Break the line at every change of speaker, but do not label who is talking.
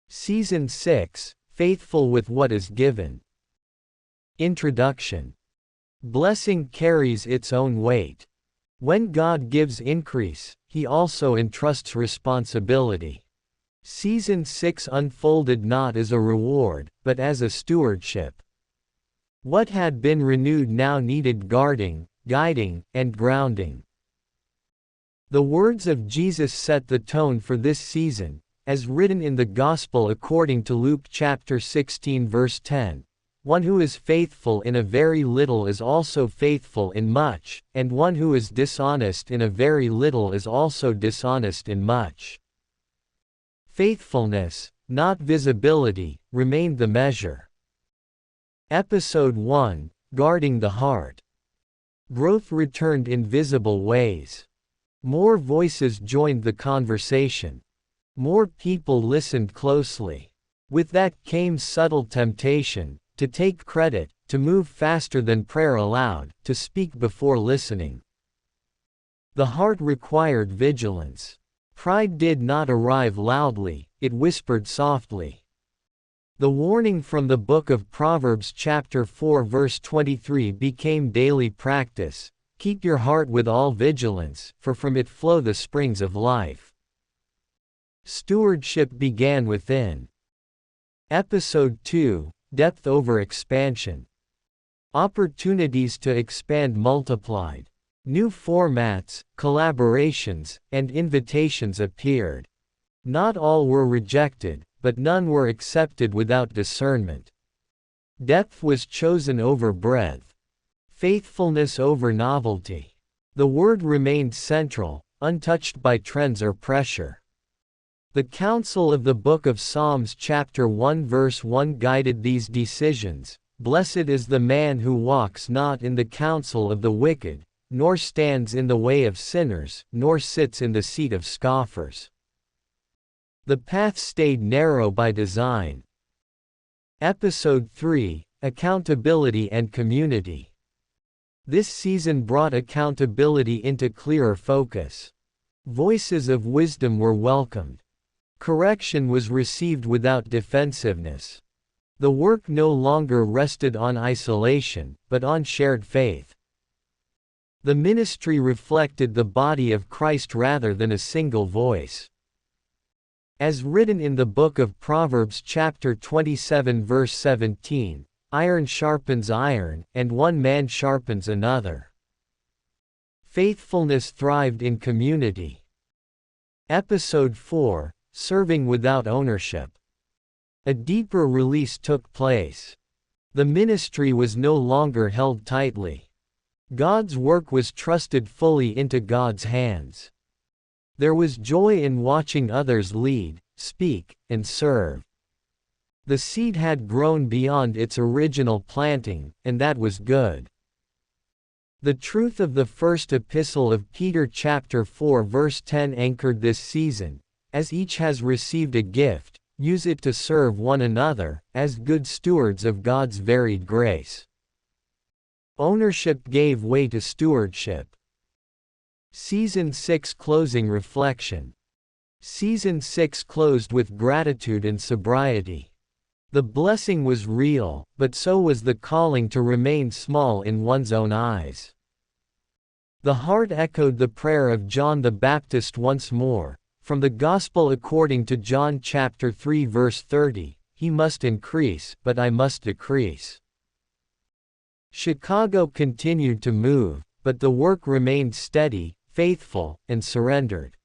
Season 6, Faithful with What is Given. Introduction. Blessing carries its own weight. When God gives increase, He also entrusts responsibility. Season 6 unfolded not as a reward, but as a stewardship. What had been renewed now needed guarding, guiding, and grounding. The words of Jesus set the tone for this season, as written in the Gospel according to Luke chapter 16 verse 10. One who is faithful in a very little is also faithful in much, and one who is dishonest in a very little is also dishonest in much. Faithfulness, not visibility, remained the measure. Episode 1, Guarding the Heart. Growth returned in visible ways. More voices joined the conversation. More people listened closely. With that came subtle temptation, to take credit, to move faster than prayer allowed, to speak before listening. The heart required vigilance. Pride did not arrive loudly, it whispered softly. The warning from the book of Proverbs chapter 4 verse 23 became daily practice. Keep your heart with all vigilance, for from it flow the springs of life. Stewardship began within. Episode 2, Depth over Expansion. Opportunities to expand multiplied. New formats, collaborations, and invitations appeared. Not all were rejected, but none were accepted without discernment. Depth was chosen over breadth. Faithfulness over novelty. The word remained central, untouched by trends or pressure. The counsel of the book of Psalms chapter 1 verse 1 guided these decisions. Blessed is the man who walks not in the counsel of the wicked, nor stands in the way of sinners, nor sits in the seat of scoffers. The path stayed narrow by design. Episode 3, Accountability and Community. This season brought accountability into clearer focus. Voices of wisdom were welcomed. Correction was received without defensiveness. The work no longer rested on isolation, but on shared faith. The ministry reflected the body of Christ rather than a single voice. As written in the book of Proverbs chapter 27 verse 17, iron sharpens iron, and one man sharpens another. Faithfulness thrived in community. Episode 4, Serving without ownership. A deeper release took place. The ministry was no longer held tightly. God's work was trusted fully into God's hands. There was joy in watching others lead, speak, and serve. The seed had grown beyond its original planting, and that was good. The truth of the first epistle of Peter chapter 4 verse 10 anchored this season. As each has received a gift, use it to serve one another, as good stewards of God's varied grace. Ownership gave way to stewardship. Season 6 Closing Reflection. Season 6 closed with gratitude and sobriety. The blessing was real, but so was the calling to remain small in one's own eyes. The heart echoed the prayer of John the Baptist once more. From the Gospel according to John chapter 3 verse 30, He must increase, but I must decrease. Chicago continued to move, but the work remained steady, faithful, and surrendered.